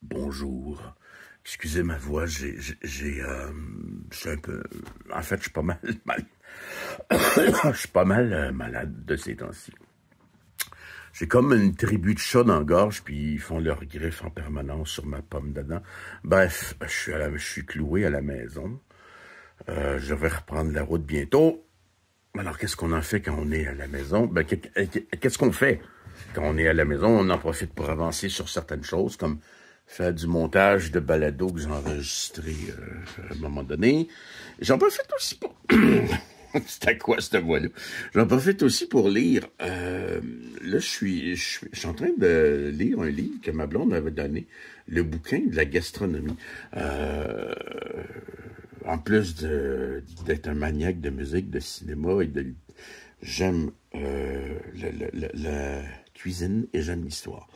Bonjour. Excusez ma voix, je suis un peu... En fait, je suis pas mal je suis pas mal malade de ces temps-ci. J'ai comme une tribu de chats dans la gorge, puis ils font leurs griffes en permanence sur ma pomme dedans. Bref, je suis cloué à la maison. Je vais reprendre la route bientôt. Alors, qu'est-ce qu'on en fait quand on est à la maison? Ben, qu'est-ce qu'on fait quand on est à la maison? On en profite pour avancer sur certaines choses, comme faire du montage de balado que j'ai enregistré à un moment donné. J'en profite aussi pour... C'était quoi cette voix-là? J'en profite aussi pour lire. Là, je suis en train de lire un livre que ma blonde m'avait donné, le bouquin de la gastronomie. En plus d'être un maniaque de musique, de cinéma et de... J'aime la cuisine et j'aime l'histoire.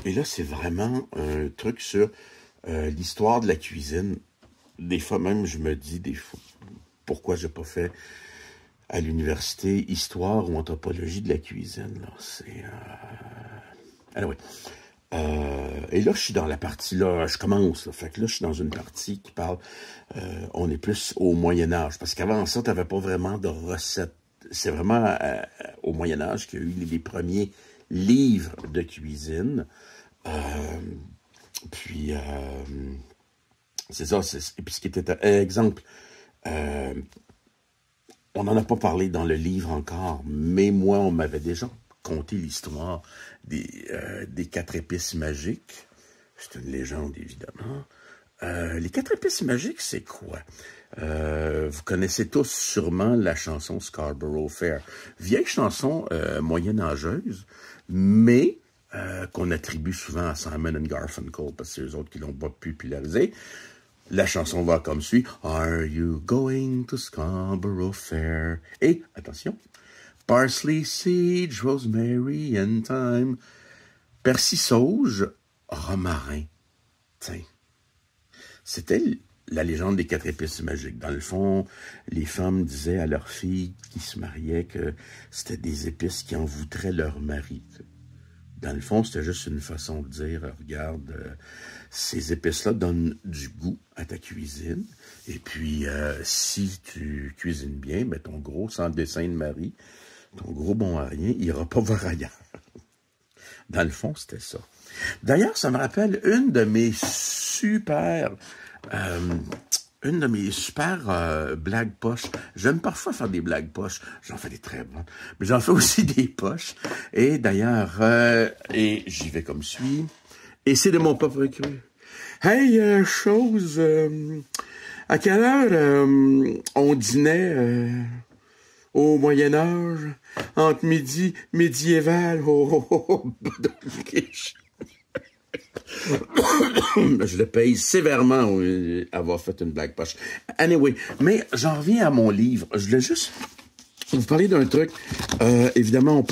Et là, c'est vraiment un truc sur l'histoire de la cuisine. Des fois même, je me dis pourquoi j'ai pas fait à l'université histoire ou anthropologie de la cuisine. Là, c'est... Anyway. Et là, je suis dans la partie, là, je commence. Là, fait que là, je suis dans une partie qui parle, on est plus au Moyen-Âge. Parce qu'avant ça, tu n'avais pas vraiment de recettes. C'est vraiment au Moyen-Âge qu'il y a eu les premiers livres de cuisine. Puis, c'est ça. Et puis, ce qui était un exemple, on n'en a pas parlé dans le livre encore, mais moi, on m'avait déjà conté l'histoire des 4 épices magiques. C'est une légende, évidemment. Les 4 épices magiques, c'est quoi? Vous connaissez tous sûrement la chanson Scarborough Fair. Vieille chanson moyenâgeuse, mais qu'on attribue souvent à Simon and Garfunkel, parce que c'est eux autres qui l'ont pas popularisé. La chanson va comme suit. Are you going to Scarborough Fair? Et, attention, parsley, sage, rosemary and thyme, persil sauge, romarin. Tiens, c'était la légende des 4 épices magiques. Dans le fond, les femmes disaient à leurs filles qui se mariaient que c'était des épices qui envoûteraient leur mari. Dans le fond, c'était juste une façon de dire, regarde, ces épices-là donnent du goût à ta cuisine. Et puis, si tu cuisines bien, ben, ton gros sans dessin de Marie, ton gros bon à rien, il ira pas voir ailleurs. Dans le fond, c'était ça. D'ailleurs, ça me rappelle une de mes super blagues poches. J'aime parfois faire des blagues poches. J'en fais des très bonnes. Mais j'en fais aussi des poches. Et d'ailleurs, et j'y vais comme suit. Et c'est de mon propre cru. Hey, à quelle heure on dînait au Moyen-Âge, entre midi, médiéval, je le paye sévèrement avoir fait une blague poche. Anyway, mais j'en reviens à mon livre. Je voulais juste vous parler d'un truc. Évidemment,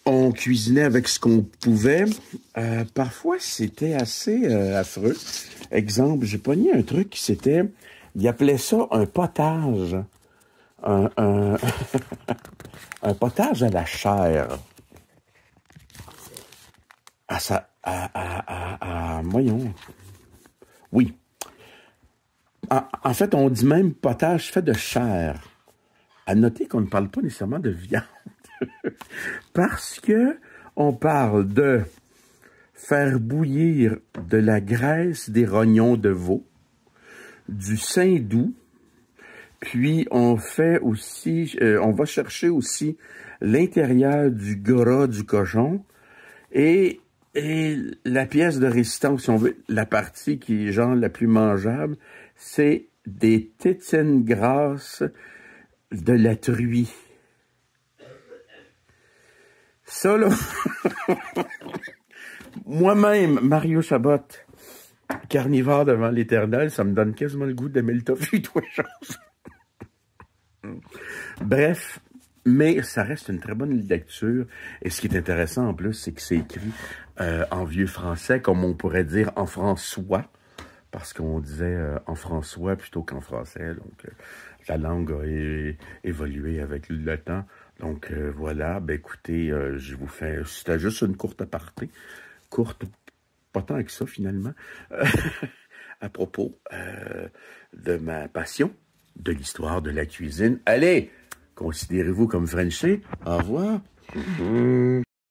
on cuisinait avec ce qu'on pouvait. Parfois, c'était assez affreux. Exemple, j'ai pogné un truc qui il appelait ça un potage. Un potage à la chair. Voyons. Oui. En fait, on dit même potage fait de chair. À noter qu'on ne parle pas nécessairement de viande. Parce que on parle de faire bouillir de la graisse des rognons de veau, du saindoux, puis on fait aussi, on va chercher aussi l'intérieur du gras du cochon et la pièce de résistance, si on veut, la partie qui est genre la plus mangeable, c'est des tétines grasses de la truie. Ça, là, moi-même, Mario Chabot, carnivore devant l'éternel, ça me donne quasiment le goût d'aimer le tofu, toi, chose. Bref, mais ça reste une très bonne lecture. Et ce qui est intéressant en plus, c'est que c'est écrit en vieux français, comme on pourrait dire en François, parce qu'on disait en François plutôt qu'en français. Donc, la langue a évolué avec le temps. Donc, voilà. Ben, écoutez, je vous fais... C'était juste une courte aparté courte, pas tant que ça finalement, à propos de ma passion, de l'histoire de la cuisine. Allez, considérez-vous comme Frenché. Au revoir.